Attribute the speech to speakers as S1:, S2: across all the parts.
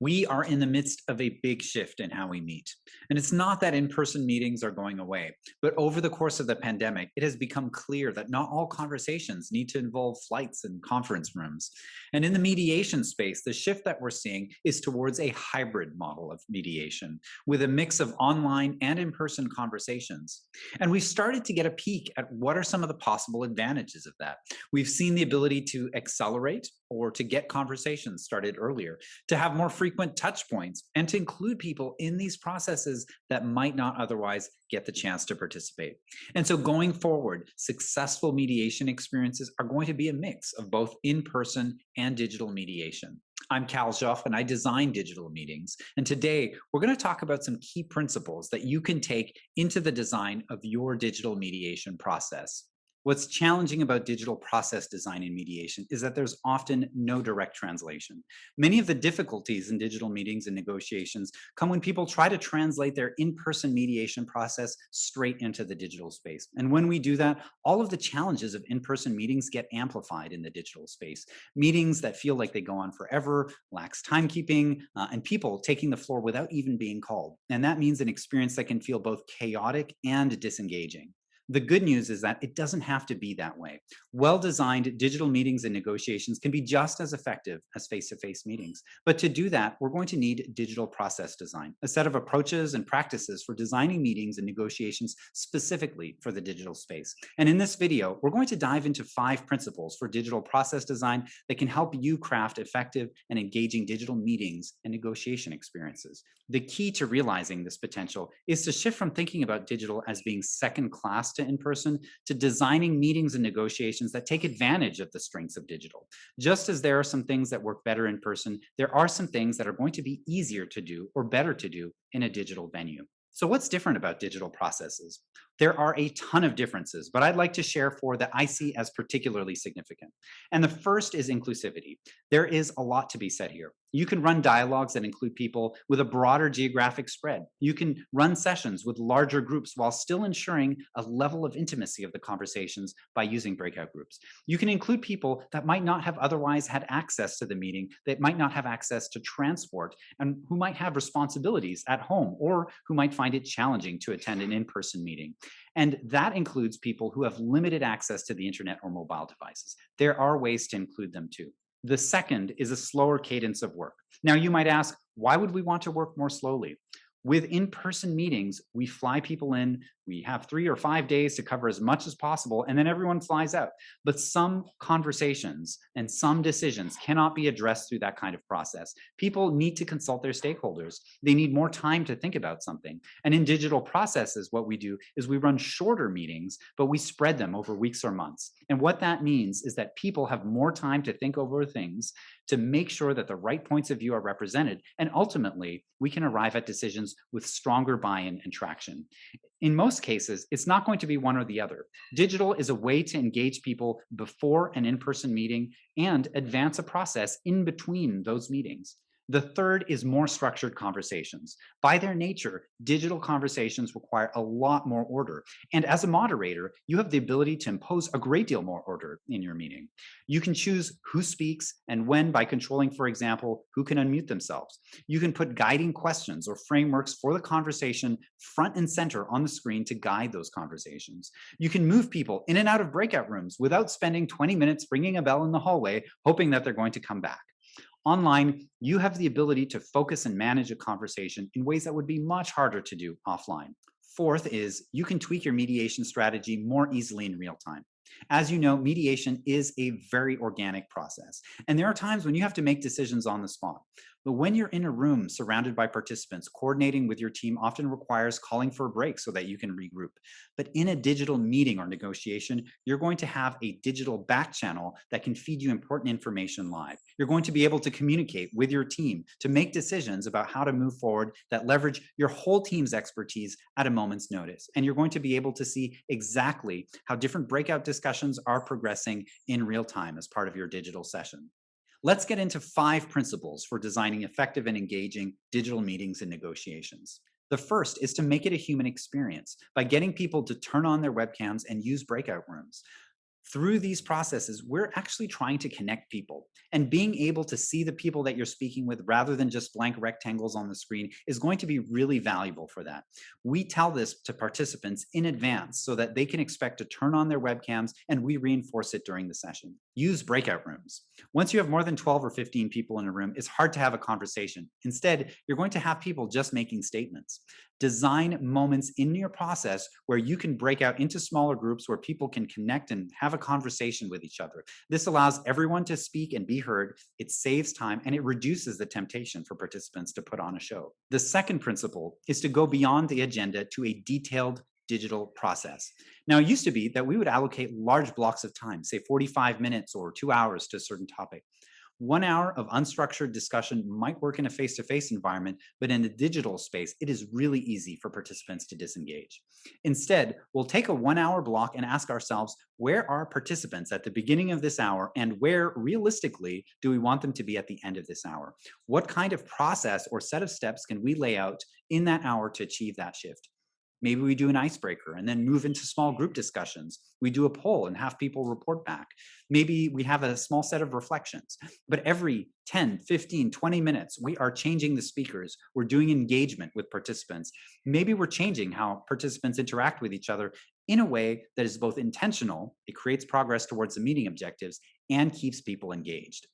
S1: We are in the midst of a big shift in how we meet. And it's not that in person meetings are going away, but over the course of the pandemic, it has become clear that not all conversations need to involve flights and conference rooms. And in the mediation space, the shift that we're seeing is towards a hybrid model of mediation with a mix of online and in person conversations. And we've started to get a peek at what are some of the possible advantages of that. We've seen the ability to accelerate or to get conversations started earlier, to have more frequent touch points, and to include people in these processes that might not otherwise get the chance to participate. And so going forward, successful mediation experiences are going to be a mix of both in person and digital mediation. I'm Cal Joff and I design digital meetings. And today we're going to talk about some key principles that you can take into the design of your digital mediation process. What's challenging about digital process design and mediation is that there's often no direct translation. Many of the difficulties in digital meetings and negotiations come when people try to translate their in person mediation process straight into the digital space. And when we do that, all of the challenges of in person meetings get amplified in the digital space. Meetings that feel like they go on forever, lacks timekeeping, and people taking the floor without even being called. And that means an experience that can feel both chaotic and disengaging. The good news is that it doesn't have to be that way. Well designed digital meetings and negotiations can be just as effective as face to face meetings. But to do that, we're going to need digital process design, a set of approaches and practices for designing meetings and negotiations specifically for the digital space. And in this video, we're going to dive into 5 principles for digital process design that can help you craft effective and engaging digital meetings and negotiation experiences. The key to realizing this potential is to shift from thinking about digital as being second class to in person to designing meetings and negotiations that take advantage of the strengths of digital. Just as there are some things that work better in person, there are some things that are going to be easier to do or better to do in a digital venue. So, what's different about digital processes? There are a ton of differences, but I'd like to share 4 that I see as particularly significant. And the first is inclusivity. There is a lot to be said here. You can run dialogues that include people with a broader geographic spread. You can run sessions with larger groups while still ensuring a level of intimacy of the conversations by using breakout groups. You can include people that might not have otherwise had access to the meeting, that might not have access to transport, and who might have responsibilities at home or who might find it challenging to attend an in person meeting. And that includes people who have limited access to the internet or mobile devices. There are ways to include them too. The second is a slower cadence of work. Now, you might ask, why would we want to work more slowly? With in person meetings, we fly people in, we have 3 or 5 days to cover as much as possible, and then everyone flies out. But some conversations and some decisions cannot be addressed through that kind of process. People need to consult their stakeholders. They need more time to think about something. And in digital processes, what we do is we run shorter meetings, but we spread them over weeks or months. And what that means is that people have more time to think over things, to make sure that the right points of view are represented. And ultimately, we can arrive at decisions with stronger buy in and traction. In most cases, it's not going to be one or the other. Digital is a way to engage people before an in person meeting and advance a process in between those meetings. The third is more structured conversations. By their nature, digital conversations require a lot more order. And as a moderator, you have the ability to impose a great deal more order in your meeting. You can choose who speaks and when by controlling, for example, who can unmute themselves. You can put guiding questions or frameworks for the conversation front and center on the screen to guide those conversations. You can move people in and out of breakout rooms without spending 20 minutes ringing a bell in the hallway, hoping that they're going to come back. Online, you have the ability to focus and manage a conversation in ways that would be much harder to do offline. Fourth is you can tweak your mediation strategy more easily in real time. As you know, mediation is a very organic process, and there are times when you have to make decisions on the spot. But when you're in a room surrounded by participants, coordinating with your team often requires calling for a break so that you can regroup. But in a digital meeting or negotiation, you're going to have a digital back channel that can feed you important information live. You're going to be able to communicate with your team to make decisions about how to move forward that leverage your whole team's expertise at a moment's notice. And you're going to be able to see exactly how different breakout discussions are progressing in real time as part of your digital session. Let's get into 5 principles for designing effective and engaging digital meetings and negotiations. The first is to make it a human experience by getting people to turn on their webcams and use breakout rooms. Through these processes, we're actually trying to connect people. And being able to see the people that you're speaking with rather than just blank rectangles on the screen is going to be really valuable for that. We tell this to participants in advance so that they can expect to turn on their webcams, and we reinforce it during the session. Use breakout rooms. Once you have more than 12 or 15 people in a room, it's hard to have a conversation. Instead, you're going to have people just making statements. Design moments in your process where you can break out into smaller groups where people can connect and have a conversation with each other. This allows everyone to speak and be heard. It saves time and it reduces the temptation for participants to put on a show. The second principle is to go beyond the agenda to a detailed digital process. Now, it used to be that we would allocate large blocks of time, say 45 minutes or 2 hours to a certain topic. 1 hour of unstructured discussion might work in a face to face environment, but in a digital space, it is really easy for participants to disengage. Instead, we'll take a 1 hour block and ask ourselves, where are participants at the beginning of this hour, and where realistically do we want them to be at the end of this hour? What kind of process or set of steps can we lay out in that hour to achieve that shift? Maybe we do an icebreaker and then move into small group discussions. We do a poll and have people report back. Maybe we have a small set of reflections. But every 10, 15, 20 minutes, we are changing the speakers. We're doing engagement with participants. Maybe we're changing how participants interact with each other in a way that is both intentional, it creates progress towards the meeting objectives, and keeps people engaged.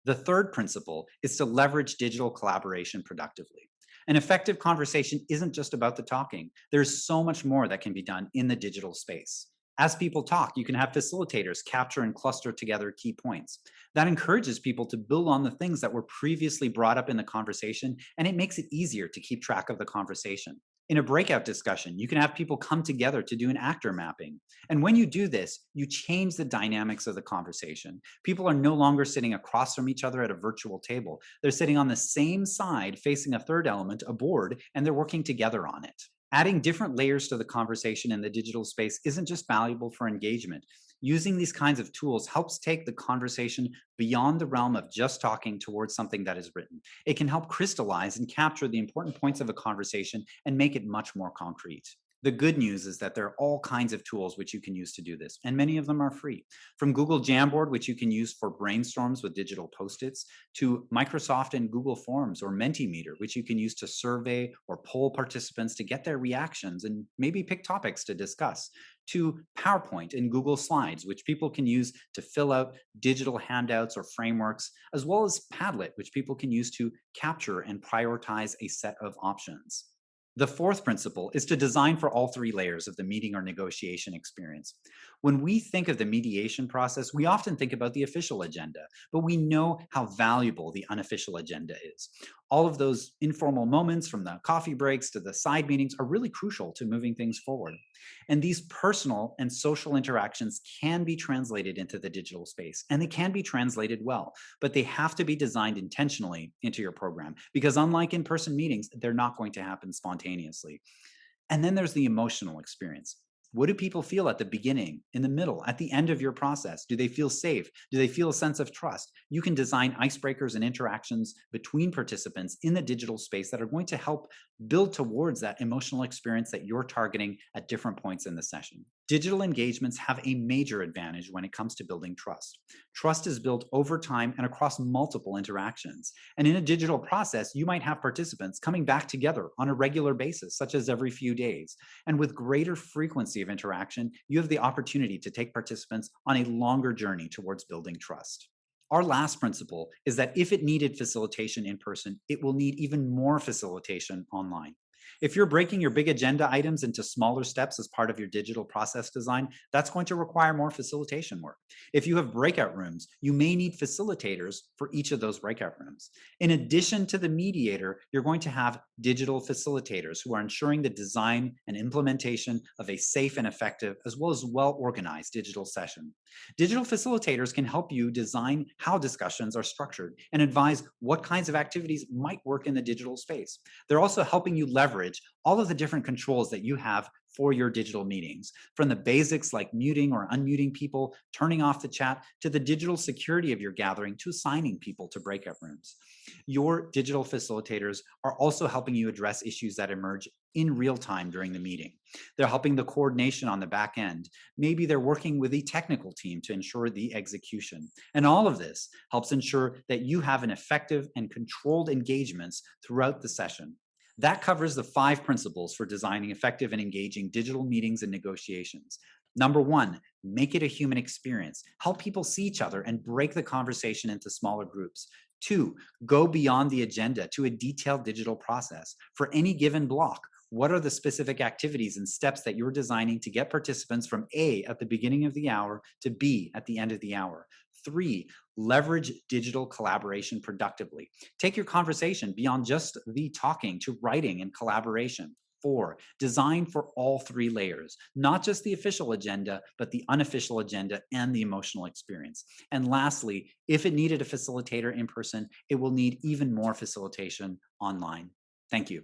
S1: The third principle is to leverage digital collaboration productively. An effective conversation isn't just about the talking. There's so much more that can be done in the digital space. As people talk, you can have facilitators capture and cluster together key points. That encourages people to build on the things that were previously brought up in the conversation, and it makes it easier to keep track of the conversation. In a breakout discussion, you can have people come together to do an actor mapping. And when you do this, you change the dynamics of the conversation. People are no longer sitting across from each other at a virtual table. They're sitting on the same side facing a third element, a board, and they're working together on it. Adding different layers to the conversation in the digital space isn't just valuable for engagement. Using these kinds of tools helps take the conversation beyond the realm of just talking towards something that is written. It can help crystallize and capture the important points of a conversation and make it much more concrete. The good news is that there are all kinds of tools which you can use to do this, and many of them are free. From Google Jamboard, which you can use for brainstorms with digital post-its, to Microsoft and Google Forms or Mentimeter, which you can use to survey or poll participants to get their reactions and maybe pick topics to discuss, to PowerPoint and Google Slides, which people can use to fill out digital handouts or frameworks, as well as Padlet, which people can use to capture and prioritize a set of options. The fourth principle is to design for all three layers of the meeting or negotiation experience. When we think of the mediation process, we often think about the official agenda, but we know how valuable the unofficial agenda is. All of those informal moments, from the coffee breaks to the side meetings, are really crucial to moving things forward. And these personal and social interactions can be translated into the digital space, and they can be translated well, but they have to be designed intentionally into your program because, unlike in person meetings, they're not going to happen spontaneously. And then there's the emotional experience. What do people feel at the beginning, in the middle, at the end of your process? Do they feel safe? Do they feel a sense of trust? You can design icebreakers and interactions between participants in the digital space that are going to help build towards that emotional experience that you're targeting at different points in the session. Digital engagements have a major advantage when it comes to building trust. Trust is built over time and across multiple interactions. And in a digital process, you might have participants coming back together on a regular basis, such as every few days. And with greater frequency of interaction, you have the opportunity to take participants on a longer journey towards building trust. Our last principle is that if it needed facilitation in person, it will need even more facilitation online. If you're breaking your big agenda items into smaller steps as part of your digital process design, that's going to require more facilitation work. If you have breakout rooms, you may need facilitators for each of those breakout rooms. In addition to the mediator, you're going to have digital facilitators who are ensuring the design and implementation of a safe and effective, as well as well-organized digital session. Digital facilitators can help you design how discussions are structured and advise what kinds of activities might work in the digital space. They're also helping you leverage leverage all of the different controls that you have for your digital meetings, from the basics like muting or unmuting people, turning off the chat, to the digital security of your gathering, to assigning people to breakout rooms. Your digital facilitators are also helping you address issues that emerge in real time during the meeting. They're helping the coordination on the back end. Maybe they're working with a technical team to ensure the execution. And all of this helps ensure that you have an effective and controlled engagements throughout the session. That covers the 5 principles for designing effective and engaging digital meetings and negotiations. Number 1, make it a human experience. Help people see each other and break the conversation into smaller groups. 2, go beyond the agenda to a detailed digital process. For any given block, what are the specific activities and steps that you're designing to get participants from A at the beginning of the hour to B at the end of the hour? 3, leverage digital collaboration productively. Take your conversation beyond just the talking to writing and collaboration. 4, design for all 3 layers, not just the official agenda, but the unofficial agenda and the emotional experience. And lastly, if it needed a facilitator in person, it will need even more facilitation online. Thank you.